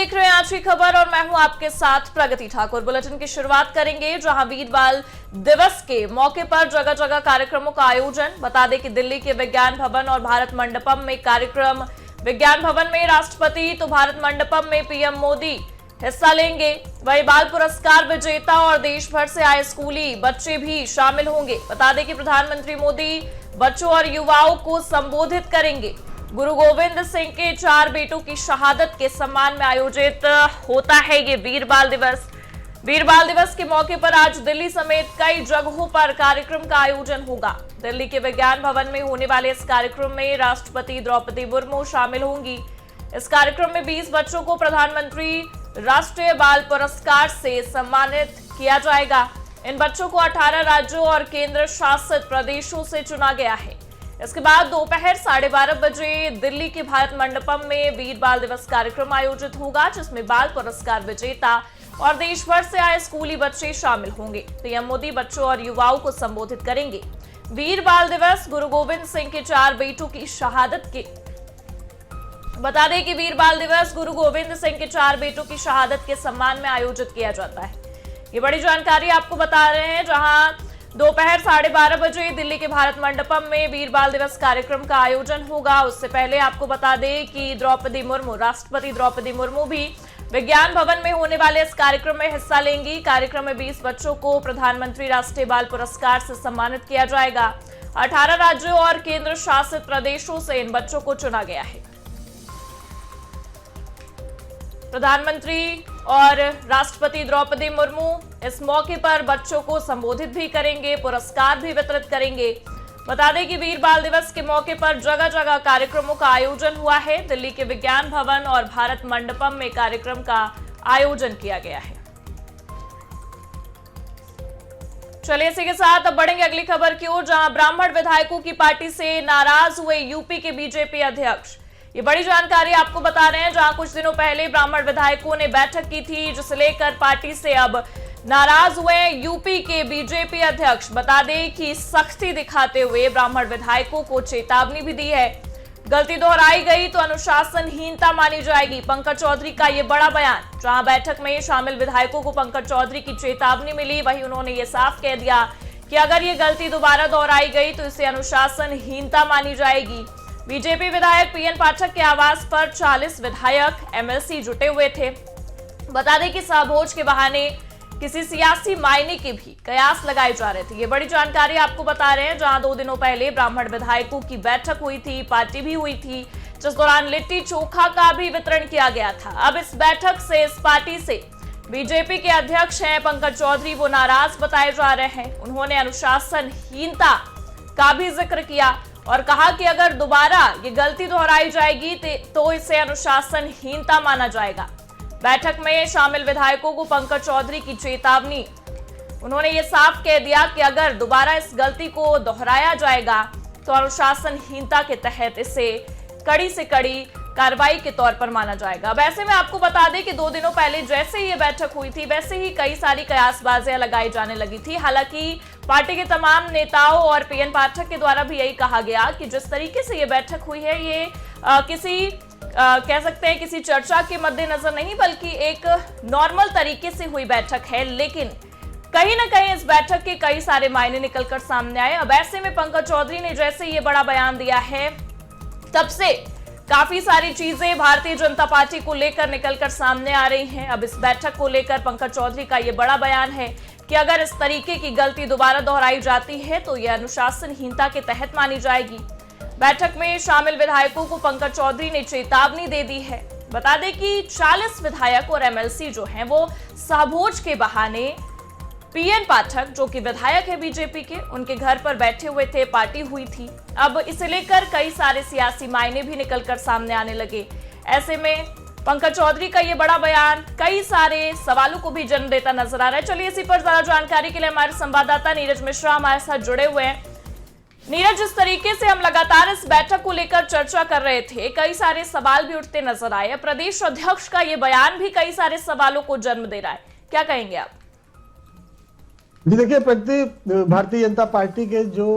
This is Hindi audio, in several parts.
देख रहे हैं आज की खबर और मैं हूं आपके साथ प्रगति ठाकुर। बुलेटिन की शुरुआत करेंगे जहां वीर बाल दिवस के मौके पर जगह जगह कार्यक्रमों का आयोजन। बता दें कि दिल्ली के विज्ञान भवन और भारत मंडपम में कार्यक्रम। विज्ञान भवन में राष्ट्रपति तो भारत मंडपम में पीएम मोदी हिस्सा लेंगे। वही बाल पुरस्कार विजेता और देश भर से आए स्कूली बच्चे भी शामिल होंगे। बता दें कि प्रधानमंत्री मोदी बच्चों और युवाओं को संबोधित करेंगे। गुरु गोविंद सिंह के 4 बेटों की शहादत के सम्मान में आयोजित होता है ये वीर बाल दिवस। वीर बाल दिवस के मौके पर आज दिल्ली समेत कई जगहों पर कार्यक्रम का आयोजन होगा। दिल्ली के विज्ञान भवन में होने वाले इस कार्यक्रम में राष्ट्रपति द्रौपदी मुर्मू शामिल होंगी। इस कार्यक्रम में 20 बच्चों को प्रधानमंत्री राष्ट्रीय बाल पुरस्कार से सम्मानित किया जाएगा। इन बच्चों को 18 राज्यों और केंद्र शासित प्रदेशों से चुना गया है। इसके बाद दोपहर 12:30 बजे दिल्ली के भारत मंडपम में वीर बाल दिवस कार्यक्रम आयोजित होगा, जिसमें बाल पुरस्कार विजेता और देश भर से आए स्कूली बच्चे शामिल होंगे। पीएम मोदी बच्चों और युवाओं को संबोधित करेंगे। वीर बाल दिवस गुरु गोविंद सिंह के 4 बेटों की शहादत के बता दें कि वीर बाल दिवस गुरु गोविंद सिंह के 4 बेटों की शहादत के सम्मान में आयोजित किया जाता है। ये बड़ी जानकारी आपको बता रहे हैं, जहां दोपहर 12:30 बजे दिल्ली के भारत मंडपम में वीर बाल दिवस कार्यक्रम का आयोजन होगा। उससे पहले आपको बता दें कि राष्ट्रपति द्रौपदी मुर्मू भी विज्ञान भवन में होने वाले इस कार्यक्रम में हिस्सा लेंगी। कार्यक्रम में 20 बच्चों को प्रधानमंत्री राष्ट्रीय बाल पुरस्कार से सम्मानित किया जाएगा। 18 राज्यों और केंद्र शासित प्रदेशों से इन बच्चों को चुना गया है। प्रधानमंत्री और राष्ट्रपति द्रौपदी मुर्मू इस मौके पर बच्चों को संबोधित भी करेंगे, पुरस्कार भी वितरित करेंगे। बता दें कि वीर बाल दिवस के मौके पर जगह जगह कार्यक्रमों का आयोजन हुआ है। दिल्ली के विज्ञान भवन और भारत मंडपम में कार्यक्रम का आयोजन किया गया है। चलिए इसी के साथ अब बढ़ेंगे अगली खबर की ओर, जहां ब्राह्मण विधायकों की पार्टी से नाराज हुए यूपी के बीजेपी अध्यक्ष। ये बड़ी जानकारी आपको बता रहे हैं, जहां कुछ दिनों पहले ब्राह्मण विधायकों ने बैठक की थी, जिसे लेकर पार्टी से अब नाराज हुए यूपी के बीजेपी अध्यक्ष। बता दें कि सख्ती दिखाते हुए ब्राह्मण विधायकों को चेतावनी भी दी है। गलती दोहराई गई तो अनुशासनहीनता मानी जाएगी, पंकज चौधरी का ये बड़ा बयान। जहां बैठक में शामिल विधायकों को पंकज चौधरी की चेतावनी मिली, वहीं उन्होंने ये साफ कह दिया कि अगर ये गलती दोबारा दोहराई गई तो इसे अनुशासनहीनता मानी जाएगी। बीजेपी विधायक पीएन पाठक के आवास पर 40 विधायक एमएलसी जुटे हुए थे। बता दें कि साभोज के बहाने किसी सियासी मायने के भी कयास लगाए जा रहे थे। ये बड़ी जानकारी आपको बता रहे हैं, जहां 2 दिनों पहले ब्राह्मण विधायकों की बैठक हुई थी, पार्टी भी हुई थी, जिस दौरान लिट्टी चोखा का भी वितरण किया गया था। अब इस बैठक से, इस पार्टी से बीजेपी के अध्यक्ष हैं पंकज चौधरी, वो नाराज बताए जा रहे हैं। उन्होंने अनुशासनहीनता का भी जिक्र किया और कहा कि अगर दोबारा ये गलती दोहराई जाएगी तो इसे अनुशासनहीनता माना जाएगा। बैठक में शामिल विधायकों को पंकज चौधरी की चेतावनी। उन्होंने ये साफ कह दिया कि अगर दोबारा इस गलती को दोहराया जाएगा तो अनुशासनहीनता के तहत इसे कड़ी से कड़ी कार्रवाई के तौर पर माना जाएगा। वैसे में आपको बता दें कि 2 दिनों पहले जैसे ही ये बैठक हुई थी, वैसे ही कई सारी कयासबाजियां लगाई जाने लगी थी। हालांकि पार्टी के तमाम नेताओं और पीएन पाठक के द्वारा भी यही कहा गया कि जिस तरीके से ये बैठक हुई है, ये कह सकते हैं किसी चर्चा के मद्देनजर नहीं, बल्कि एक नॉर्मल तरीके से हुई बैठक है। लेकिन कहीं ना कहीं इस बैठक के कई सारे मायने निकलकर सामने आए। अब ऐसे में पंकज चौधरी ने जैसे ये बड़ा बयान दिया है, तब से काफी सारी चीजें भारतीय जनता पार्टी को लेकर निकलकर सामने आ रही हैं। अब इस बैठक को लेकर पंकज चौधरी का ये बड़ा बयान है कि अगर इस तरीके की गलती दोबारा दोहराई जाती है तो यह अनुशासनहीनता के तहत मानी जाएगी। बैठक में शामिल विधायकों को पंकज चौधरी ने चेतावनी दे दी है। बता दें कि 40 विधायक और एमएलसी जो हैं वो साभोज के बहाने पीएन पाठक, जो कि विधायक है बीजेपी के, उनके घर पर बैठे हुए थे, पार्टी हुई थी। अब इसे लेकर कई सारे सियासी मायने भी निकलकर सामने आने लगे। ऐसे में पंकज चौधरी का ये बड़ा बयान कई सारे सवालों को भी जन्म देता नजर आ रहा है। चलिए इसी पर ज्यादा जानकारी के लिए हमारे संवाददाता नीरज मिश्रा हमारे साथ जुड़े हुए हैं। नीरज, जिस तरीके से हम लगातार इस बैठक को लेकर चर्चा कर रहे थे, कई सारे सवाल भी उठते नजर आए। प्रदेश अध्यक्ष का ये बयान भी कई सारे सवालों को जन्म दे रहा है, क्या कहेंगे आप? जी देखिए प्रगति, भारतीय जनता पार्टी के जो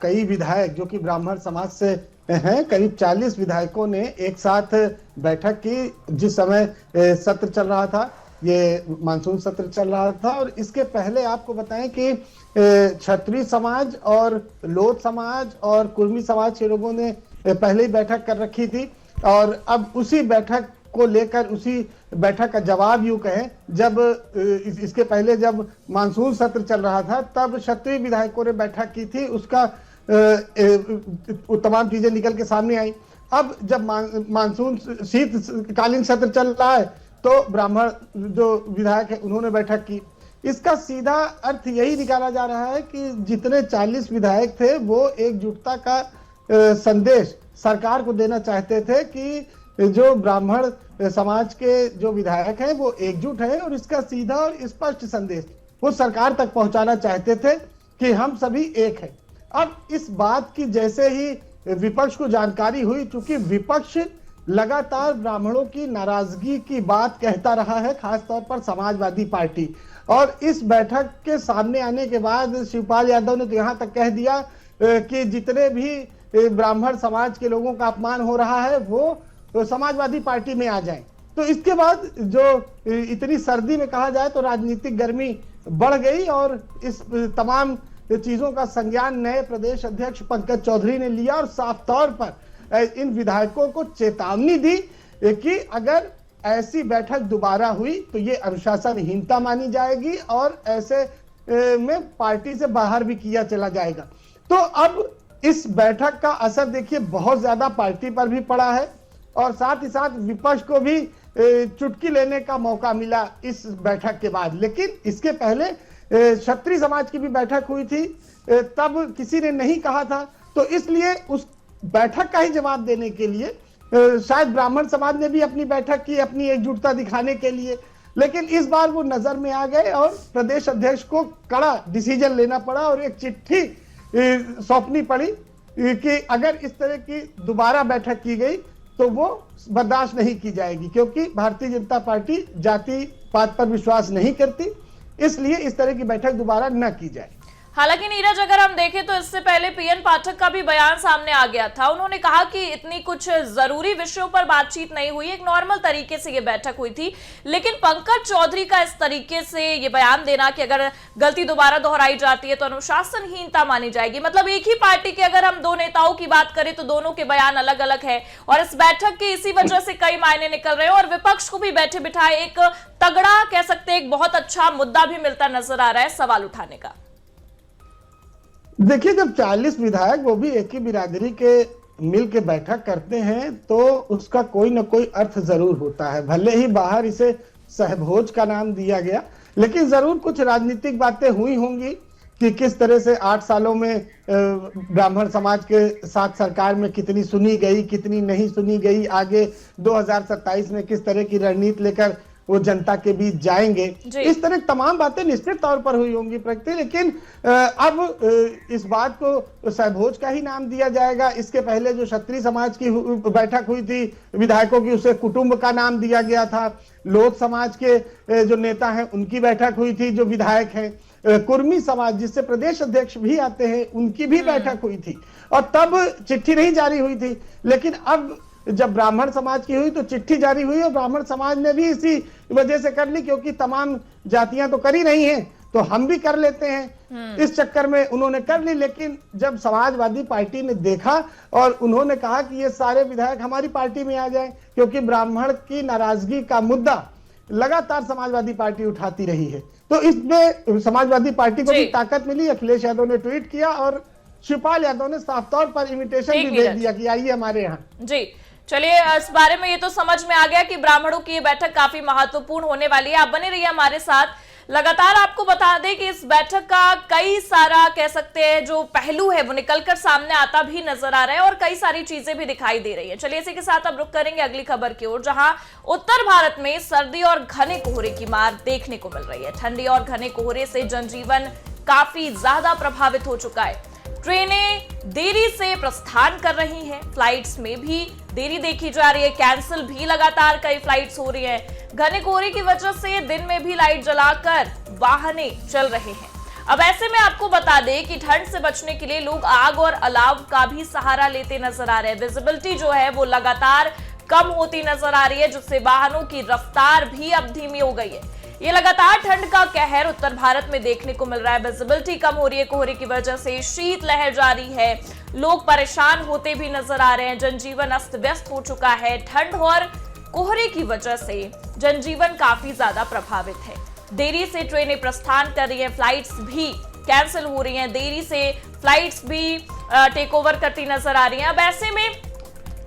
कई विधायक जो कि ब्राह्मण समाज से हैं, करीब 40 विधायकों ने एक साथ बैठक की, जिस समय सत्र चल रहा था, ये मानसून सत्र चल रहा था। और इसके पहले आपको बताएं कि क्षत्रिय समाज और लोध समाज और कुर्मी समाज के लोगों ने पहले ही बैठक कर रखी थी, और अब उसी बैठक को लेकर, उसी बैठक का जवाब यूं कहें, जब इसके पहले जब मानसून सत्र चल रहा था तब क्षत्रिय विधायकों ने बैठक की थी, उसका तमाम चीजें निकल के सामने आई। अब जब मानसून शीतकालीन सत्र चल रहा है तो ब्राह्मण जो विधायक है उन्होंने बैठक की। इसका सीधा अर्थ यही निकाला जा रहा है कि जितने 40 विधायक थे वो एकजुटता का संदेश सरकार को देना चाहते थे कि जो ब्राह्मण समाज के जो विधायक हैं वो एकजुट है, और इसका सीधा और स्पष्ट संदेश वो सरकार तक पहुंचाना चाहते थे कि हम सभी एक हैं। अब इस बात की जैसे ही विपक्ष को जानकारी हुई, चूंकि विपक्ष लगातार ब्राह्मणों की नाराजगी की बात कहता रहा है, खासतौर पर समाजवादी पार्टी, और इस बैठक के सामने आने के बाद शिवपाल यादव ने तो यहाँ तक कह दिया कि जितने भी ब्राह्मण समाज के लोगों का अपमान हो रहा है वो तो समाजवादी पार्टी में आ जाए। तो इसके बाद जो इतनी सर्दी में कहा जाए तो राजनीतिक गर्मी बढ़ गई, और इस तमाम चीजों का संज्ञान नए प्रदेश अध्यक्ष पंकज चौधरी ने लिया, और साफ तौर पर इन विधायकों को चेतावनी दी कि अगर ऐसी बैठक दोबारा हुई तो ये अनुशासनहीनता मानी जाएगी और ऐसे में पार्टी से बाहर भी किया चला जाएगा। तो अब इस बैठक का असर देखिए बहुत ज्यादा पार्टी पर भी पड़ा है, और साथ ही साथ विपक्ष को भी चुटकी लेने का मौका मिला इस बैठक के बाद। लेकिन इसके पहले क्षत्रिय समाज की भी बैठक हुई थी, तब किसी ने नहीं कहा था, तो इसलिए उस बैठक का ही जवाब देने के लिए शायद ब्राह्मण समाज ने भी अपनी बैठक की, अपनी एकजुटता दिखाने के लिए। लेकिन इस बार वो नजर में आ गए और प्रदेश अध्यक्ष को कड़ा डिसीजन लेना पड़ा और एक चिट्ठी सौंपनी पड़ी कि अगर इस तरह की दोबारा बैठक की गई तो वो बर्दाश्त नहीं की जाएगी, क्योंकि भारतीय जनता पार्टी जाति पात पर विश्वास नहीं करती, इसलिए इस तरह की बैठक दोबारा न की जाए। हालांकि नीरज, अगर हम देखें तो इससे पहले पीएन पाठक का भी बयान सामने आ गया था। उन्होंने कहा कि इतनी कुछ जरूरी विषयों पर बातचीत नहीं हुई, एक नॉर्मल तरीके से ये बैठक हुई थी। लेकिन पंकज चौधरी का इस तरीके से ये बयान देना कि अगर गलती दोबारा दोहराई जाती है तो अनुशासनहीनता मानी जाएगी, मतलब एक ही पार्टी के अगर हम दो नेताओं की बात करें तो दोनों के बयान अलग अलग है, और इस बैठक के इसी वजह से कई मायने निकल रहे हैं, और विपक्ष को भी बैठे बिठाए एक तगड़ा, कह सकते हैं एक बहुत अच्छा मुद्दा भी मिलता नजर आ रहा है सवाल उठाने का। देखिए, जब 40 विधायक वो भी एक ही बिरादरी के मिल के बैठक करते हैं तो उसका कोई ना कोई अर्थ जरूर होता है। भले ही बाहर इसे सहभोज का नाम दिया गया, लेकिन जरूर कुछ राजनीतिक बातें हुई होंगी कि किस तरह से 8 सालों में ब्राह्मण समाज के साथ सरकार में कितनी सुनी गई, कितनी नहीं सुनी गई, आगे 2027 में किस तरह की रणनीति लेकर वो जनता के बीच जाएंगे, इस तरह तमाम बातें निश्चित तौर पर हुई होंगी प्रगति। लेकिन अब इस बात को सहभोज का ही नाम दिया जाएगा। इसके पहले जो क्षत्रिय समाज की बैठक हुई थी विधायकों की, उसे कुटुंब का नाम दिया गया था। लोध समाज के जो नेता हैं उनकी बैठक हुई थी, जो विधायक हैं। कुर्मी समाज जिससे प्रदेश अध्यक्ष भी आते हैं, उनकी भी बैठक हुई थी, और तब चिट्ठी नहीं जारी हुई थी। लेकिन अब जब ब्राह्मण समाज की हुई तो चिट्ठी जारी हुई, और ब्राह्मण समाज ने भी इसी वजह से कर ली, क्योंकि तमाम जातियां तो कर ही नहीं है तो हम भी कर लेते हैं, इस चक्कर में उन्होंने कर ली। लेकिन जब समाजवादी पार्टी ने देखा और उन्होंने कहा कि ये सारे विधायक हमारी पार्टी में आ जाएं, क्योंकि ब्राह्मण की नाराजगी का मुद्दा लगातार समाजवादी पार्टी उठाती रही है, तो इसमें समाजवादी पार्टी को भी ताकत मिली। अखिलेश यादव ने ट्वीट किया और शिवपाल यादव ने साफ तौर पर इन्विटेशन भी दे दिया कि आइए हमारे यहाँ। जी चलिए, इस बारे में ये तो समझ में आ गया कि ब्राह्मणों की ये बैठक काफी महत्वपूर्ण होने वाली है। आप बने रहिए हमारे साथ, लगातार आपको बता दें कि इस बैठक का कई सारा, कह सकते हैं जो पहलू है वो निकलकर सामने आता भी नजर आ रहा है, और कई सारी चीजें भी दिखाई दे रही है। चलिए इसी के साथ अब रुक करेंगे अगली खबर की ओर, जहां उत्तर भारत में सर्दी और घने कोहरे की मार देखने को मिल रही है। ठंडी और घने कोहरे से जनजीवन काफी ज्यादा प्रभावित हो चुका है। ट्रेनें देरी से प्रस्थान कर रही हैं, फ्लाइट्स में भी देरी देखी जा रही है, कैंसिल भी लगातार कई फ्लाइट्स हो रही हैं। घने कोहरे की वजह से दिन में भी लाइट जलाकर वाहने चल रहे हैं। अब ऐसे में आपको बता दें कि ठंड से बचने के लिए लोग आग और अलाव का भी सहारा लेते नजर आ रहे हैं। विजिबिलिटी जो है वो लगातार कम होती नजर आ रही है, जिससे वाहनों की रफ्तार भी अब धीमी हो गई है। ये लगातार ठंड का कहर उत्तर भारत में देखने को मिल रहा है। विजिबिलिटी कम हो रही है, कोहरे की वजह से शीत लहर जारी है, लोग परेशान होते भी नजर आ रहे हैं, जनजीवन अस्त व्यस्त हो चुका है। ठंड और कोहरे की वजह से जनजीवन काफी ज्यादा प्रभावित है। देरी से ट्रेनें प्रस्थान कर रही हैं, फ्लाइट्स भी कैंसिल हो रही हैं, देरी से फ्लाइट्स भी टेक ओवर करती नजर आ रही हैं। अब ऐसे में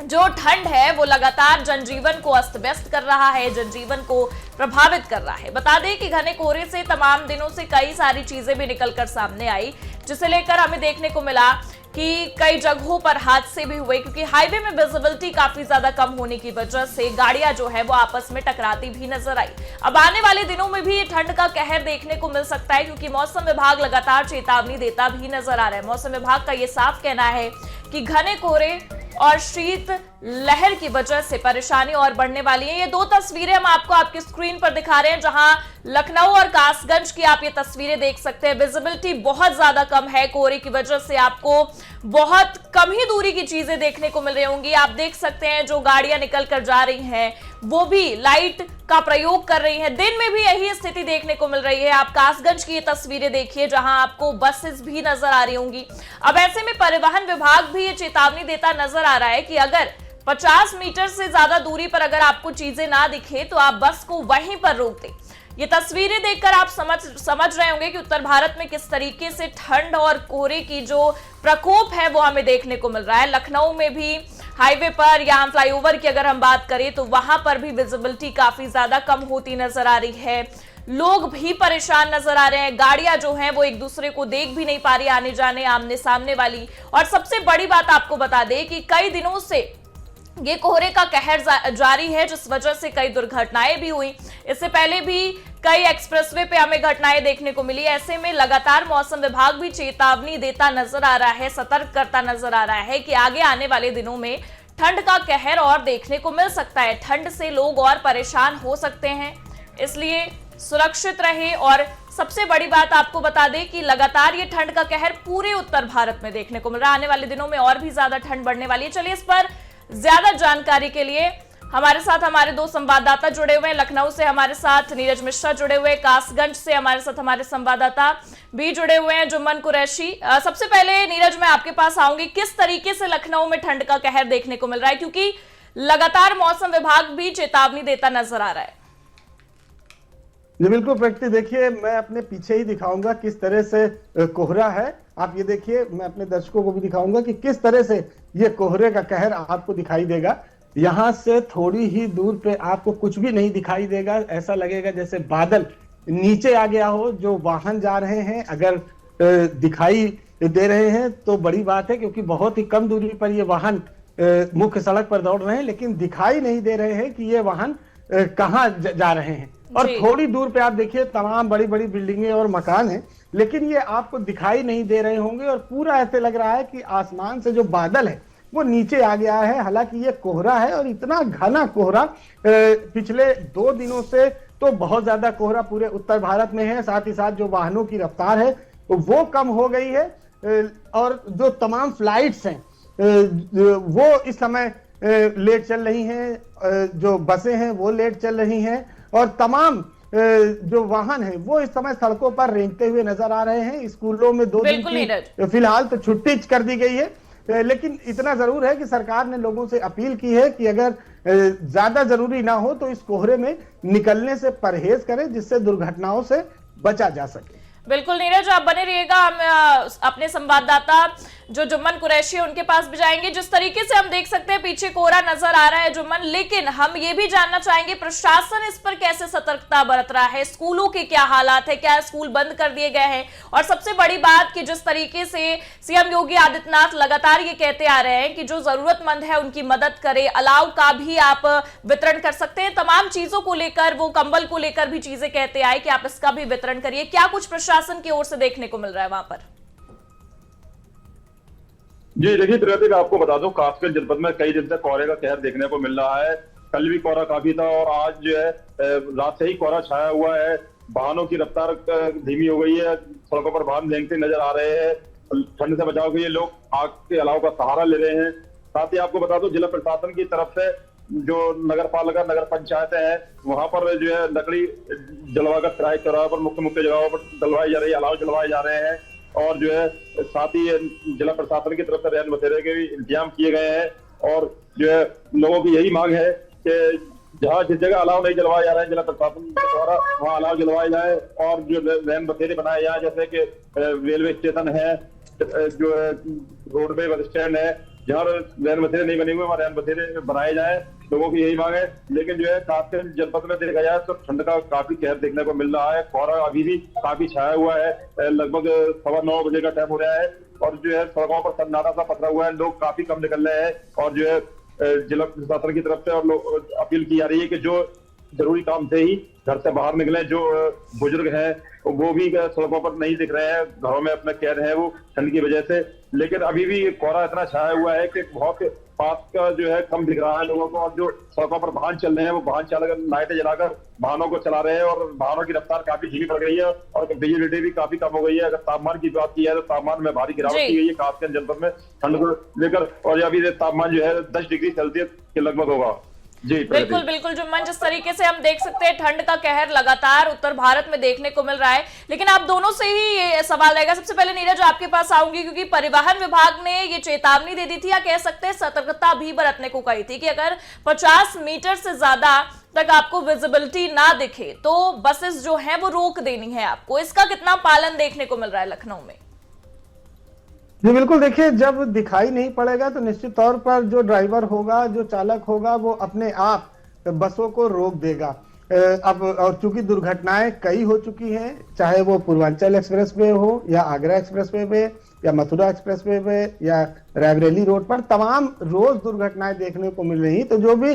जो ठंड है वो लगातार जनजीवन को अस्त व्यस्त कर रहा है, जनजीवन को प्रभावित कर रहा है। बता दें कि घने कोहरे से तमाम दिनों से कई सारी चीजें भी निकलकर सामने आई, जिसे लेकर हमें देखने को मिला कि कई जगहों पर हादसे भी हुए, क्योंकि हाईवे में विजिबिलिटी काफी ज्यादा कम होने की वजह से गाड़ियां जो है वो आपस में टकराती भी नजर आई। अब आने वाले दिनों में भी ठंड का कहर देखने को मिल सकता है, क्योंकि मौसम विभाग लगातार चेतावनी देता भी नजर आ रहा है। मौसम विभाग का ये साफ कहना है कि घने कोहरे और शीत लहर की वजह से परेशानी और बढ़ने वाली है। ये दो तस्वीरें हम आपको आपकी स्क्रीन पर दिखा रहे हैं, जहां लखनऊ और कासगंज की आप ये तस्वीरें देख सकते हैं। विजिबिलिटी बहुत ज्यादा कम है, कोहरे की वजह से आपको बहुत कम ही दूरी की चीजें देखने को मिल रही होंगी। आप देख सकते हैं जो गाड़ियां निकल कर जा रही हैं वो भी लाइट का प्रयोग कर रही हैं। दिन में भी यही स्थिति देखने को मिल रही है। आप कासगंज की ये तस्वीरें देखिए, जहां आपको बसेस भी नजर आ रही होंगी। अब ऐसे में परिवहन विभाग भी ये चेतावनी देता नजर आ रहा है कि अगर 50 मीटर से ज्यादा दूरी पर अगर आपको चीजें ना दिखे तो आप बस को वहीं पर रोक दें। ये तस्वीरें देखकर आप समझ रहे होंगे कि उत्तर भारत में किस तरीके से ठंड और कोहरे की जो प्रकोप है वो हमें देखने को मिल रहा है। लखनऊ में भी हाईवे पर या फ्लाईओवर की अगर हम बात करें तो वहां पर भी विजिबिलिटी काफी ज्यादा कम होती नजर आ रही है। लोग भी परेशान नजर आ रहे हैं, गाड़ियां जो हैं वो एक दूसरे को देख भी नहीं पा रही, आने जाने आमने सामने वाली। और सबसे बड़ी बात आपको बता दें कि कई दिनों से ये कोहरे का कहर जारी है, जिस वजह से कई दुर्घटनाएं भी हुई। इससे पहले भी कई एक्सप्रेसवे पे हमें घटनाएं देखने को मिली। ऐसे में लगातार मौसम विभाग भी चेतावनी देता नजर आ रहा है, सतर्क करता नजर आ रहा है कि आगे आने वाले दिनों में ठंड का कहर और देखने को मिल सकता है। ठंड से लोग और परेशान हो सकते हैं, इसलिए सुरक्षित रहे। और सबसे बड़ी बात आपको बता दें कि लगातार ये ठंड का कहर पूरे उत्तर भारत में देखने को मिल रहा है। आने वाले दिनों में और भी ज्यादा ठंड बढ़ने वाली है। चलिए इस पर ज्यादा जानकारी के लिए हमारे साथ हमारे दो संवाददाता जुड़े हुए हैं। लखनऊ से हमारे साथ नीरज मिश्रा जुड़े हुए हैं, कासगंज से हमारे साथ हमारे संवाददाता भी जुड़े हुए हैं, जुम्मन कुरैशी। सबसे पहले नीरज मैं आपके पास आऊंगी, किस तरीके से लखनऊ में ठंड का कहर देखने को मिल रहा है, क्योंकि लगातार मौसम विभाग भी चेतावनी देता नजर आ रहा है। जी बिल्कुल प्रगति, देखिए मैं अपने पीछे ही दिखाऊंगा किस तरह से कोहरा है। आप ये देखिए, मैं अपने दर्शकों को भी दिखाऊंगा कि किस तरह से ये कोहरे का कहर आपको दिखाई देगा। यहाँ से थोड़ी ही दूर पे आपको कुछ भी नहीं दिखाई देगा, ऐसा लगेगा जैसे बादल नीचे आ गया हो। जो वाहन जा रहे हैं अगर दिखाई दे रहे हैं तो बड़ी बात है, क्योंकि बहुत ही कम दूरी पर ये वाहन मुख्य सड़क पर दौड़ रहे हैं, लेकिन दिखाई नहीं दे रहे हैं कि ये वाहन कहाँ जा रहे हैं। और थोड़ी दूर पे आप देखिए तमाम बड़ी बड़ी बिल्डिंगें और मकान हैं, लेकिन ये आपको दिखाई नहीं दे रहे होंगे। और पूरा ऐसे लग रहा है कि आसमान से जो बादल है वो नीचे आ गया है। हालांकि ये कोहरा है और इतना घना कोहरा पिछले 2 दिनों से तो बहुत ज्यादा कोहरा पूरे उत्तर भारत में है। साथ ही साथ जो वाहनों की रफ्तार है वो कम हो गई है, और जो तमाम फ्लाइट्स हैं वो इस समय लेट चल रही हैं, जो बसें हैं वो लेट चल रही हैं, और तमाम जो वाहन है वो इस समय सड़कों पर रेंगते हुए नजर आ रहे हैं। स्कूलों में 2 दिन की फिलहाल तो छुट्टी कर दी गई है, लेकिन इतना जरूर है कि सरकार ने लोगों से अपील की है कि अगर ज्यादा जरूरी ना हो तो इस कोहरे में निकलने से परहेज करें, जिससे दुर्घटनाओं से बचा जा सके। बिल्कुल नीरज, आप बने रहिएगा। हम अपने संवाददाता जो जुम्मन कुरैशी उनके पास भी जाएंगे। जिस तरीके से हम देख सकते हैं पीछे कोहरा नजर आ रहा है जुम्मन, लेकिन हम ये भी जानना चाहेंगे प्रशासन इस पर कैसे सतर्कता बरत रहा है, स्कूलों के क्या हालात है, क्या स्कूल बंद कर दिए गए हैं। और सबसे बड़ी बात कि जिस तरीके से सीएम योगी आदित्यनाथ लगातार ये कहते आ रहे हैं कि जो जरूरतमंद है उनकी मदद करे, अलाव का भी आप वितरण कर सकते हैं, तमाम चीजों को लेकर, वो कंबल को लेकर भी चीजें कहते आए कि आप इसका भी वितरण करिए। क्या कुछ प्रशासन की ओर से देखने को मिल रहा है वहां पर? जी देखिए प्रगति, आपको बता दूं कासगंज जनपद में कई दिन से कोहरे का कहर देखने को मिल रहा है। कल भी कोहरा काफी था और आज जो है रात से ही कोहरा छाया हुआ है। वाहनों की रफ्तार धीमी हो गई है, सड़कों पर वाहन रेंगते नजर आ रहे हैं। ठंड से बचाव के लिए लोग आग के अलाव का सहारा ले रहे हैं। साथ ही आपको बता दूं, जिला प्रशासन की तरफ से जो नगर पालिका नगर पंचायतें हैं, वहां पर जो है लकड़ी जलवाकर किराए चौराहे पर मुख्य जगहों पर डलवाई जा रही है, अलाव जलवाए जा रहे हैं। और जो है साथ ही जिला प्रशासन की तरफ से रैन बसेरे के भी इंतजाम किए गए हैं। और जो है लोगों की यही मांग है कि जहाँ जिस जगह अलाव नहीं जलवाए जा रहे हैं जिला प्रशासन द्वारा, वहाँ अलाव जलवाए जाए और जो रैन बसेरे बनाए जाए, जैसे कि रेलवे स्टेशन है, जो है रोडवे बस स्टैंड है, जहाँ रैन बसेरे नहीं बने हुए वहाँ रैन बसेरे बनाए जाए। लोगों की यही मांग है। लेकिन जो है खासकर जनपद में देखा जाए तो ठंड का काफी कहर देखने को मिल रहा है। कोहरा अभी भी काफी छाया हुआ है, लगभग 9:15 बजे का टाइम हो रहा है और जो है सड़कों पर सन्नाटा सा पसरा हुआ है, लोग काफी कम निकल रहे हैं। और जो है जिला प्रशासन की तरफ से और लोग अपील की जा रही है कि जो जरूरी काम से ही घर से बाहर निकले। जो बुजुर्ग हैं वो भी सड़कों पर नहीं दिख रहे हैं, घरों में अपने कैद हैं वो ठंड की वजह से। लेकिन अभी भी कोहरा इतना छाया हुआ है कि बहुत पास का जो है कम दिख रहा है लोगों को। और जो सड़कों पर वाहन चल रहे हैं वो वाहन चालक लाइटें जलाकर वाहनों को चला रहे हैं और वाहनों की रफ्तार काफी धीमी पड़ गई है और विजिबिलिटी भी काफी कम हो गई है। अगर तापमान की बात की है तो तापमान में भारी गिरावट की गई है, खासकर जनपद में ठंड को लेकर। और अभी तापमान जो है 10 डिग्री सेल्सियस के लगभग होगा। जी बिल्कुल बिल्कुल जुम्मन, जिस तरीके से हम देख सकते हैं ठंड का कहर लगातार उत्तर भारत में देखने को मिल रहा है। लेकिन आप दोनों से ही ये सवाल रहेगा। सबसे पहले नीरज आपके पास आऊंगी, क्योंकि परिवहन विभाग ने ये चेतावनी दे दी थी या कह सकते हैं सतर्कता भी बरतने को कही थी कि अगर 50 मीटर से ज्यादा तक आपको विजिबिलिटी ना दिखे तो बसेस जो है वो रोक देनी है आपको। इसका कितना पालन देखने को मिल रहा है लखनऊ में? जी बिल्कुल, देखिए जब दिखाई नहीं पड़ेगा तो निश्चित तौर पर जो ड्राइवर होगा, जो चालक होगा, वो अपने आप बसों को रोक देगा। अब और चूंकि दुर्घटनाएं कई हो चुकी हैं, चाहे वो पूर्वांचल एक्सप्रेस वे हो या आगरा एक्सप्रेस वे या मथुरा एक्सप्रेस वे या रायबरेली रोड पर तमाम रोज दुर्घटनाएं देखने को मिल रही। तो जो भी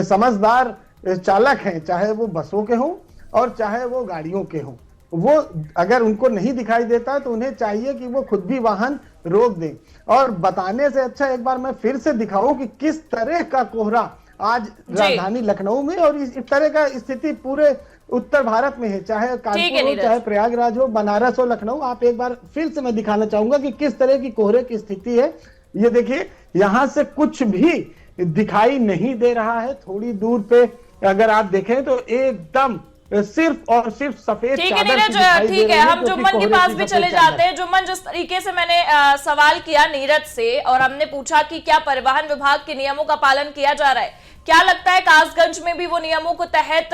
समझदार चालक हैं, चाहे वो बसों के हों और चाहे वो गाड़ियों के हों, वो अगर उनको नहीं दिखाई देता तो उन्हें चाहिए कि वो खुद भी वाहन रोक दें। और बताने से अच्छा एक बार मैं फिर से दिखाऊं कि किस तरह का कोहरा आज राजधानी लखनऊ में और इस तरह का स्थिति पूरे उत्तर भारत में है, चाहे कानपुर हो, चाहे प्रयागराज हो, बनारस हो, लखनऊ। आप एक बार फिर से मैं दिखाना चाहूंगा कि किस तरह की कोहरे की स्थिति है। ये देखिए, यहां से कुछ भी दिखाई नहीं दे रहा है। थोड़ी दूर पे अगर आप देखें तो एकदम सिर्फ और सिर्फ सफेद। ठीक है नीरज, ठीक है, हम जुम्मन के पास भी चले जाते हैं। जुम्मन, जिस तरीके से मैंने सवाल किया नीरज से और हमने पूछा कि क्या परिवहन विभाग के नियमों का पालन किया जा रहा है, क्या लगता है कासगंज में भी वो नियमों के तहत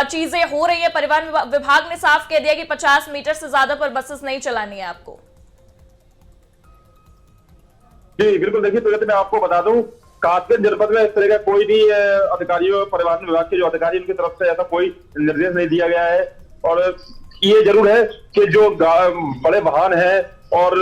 चीजें हो रही है? परिवहन विभाग ने साफ कह दिया कि 50 मीटर से ज्यादा पर बसेस नहीं चलानी है आपको। जी बिल्कुल, देखिए तो मैं आपको बता दूं, कासगंज जनपद में इस तरह का कोई भी अधिकारियों, परिवहन विभाग के जो अधिकारी, उनकी तरफ से ऐसा कोई निर्देश नहीं दिया गया है। और ये जरूर है कि जो बड़े वाहन हैं और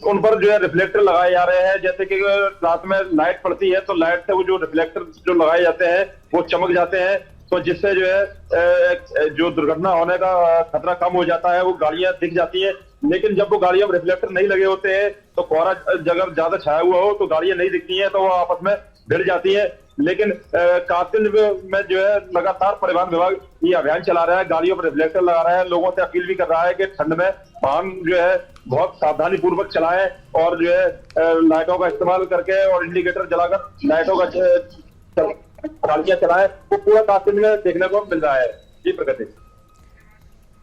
उन पर जो है रिफ्लेक्टर लगाए जा रहे हैं, जैसे कि रात में लाइट पड़ती है तो लाइट से वो जो रिफ्लेक्टर जो लगाए जाते हैं वो चमक जाते हैं, तो जिससे जो है जो दुर्घटना होने का खतरा कम हो जाता है, वो गाड़ियां दिख जाती है। लेकिन जब वो गाड़ियों में रिफ्लेक्टर नहीं लगे होते हैं तो कोहरा अगर ज्यादा छाया हुआ हो तो गाड़ियां नहीं दिखती हैं, तो वो आपस में भिड़ जाती है। लेकिन कासगंज में जो है लगातार परिवहन विभाग ये अभियान चला रहा है, गाड़ियों पर रिफ्लेक्टर लगा रहा है, लोगों से अपील भी कर रहा है कि ठंड में वाहन जो है बहुत सावधानी पूर्वक चलाएं और जो है लाइटों का इस्तेमाल करके और इंडिकेटर जलाकर लाइटों का गाड़ियां चलाएं। वो पूरा कासगंज में देखने को मिल रहा है। जी प्रगति।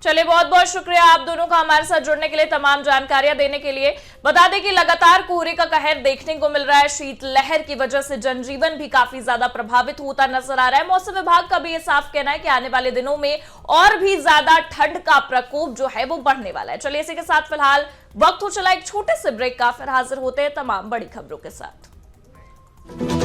चलिए, बहुत बहुत शुक्रिया आप दोनों का हमारे साथ जुड़ने के लिए, तमाम जानकारियां देने के लिए। बता दें कि लगातार कोहरे का कहर देखने को मिल रहा है। शीतलहर की वजह से जनजीवन भी काफी ज्यादा प्रभावित होता नजर आ रहा है। मौसम विभाग का भी ये साफ कहना है कि आने वाले दिनों में और भी ज्यादा ठंड का प्रकोप जो है वो बढ़ने वाला है। चलिए, इसी के साथ फिलहाल वक्त हो चला एक छोटे से ब्रेक का, फिर हाजिर होते हैं तमाम बड़ी खबरों के साथ।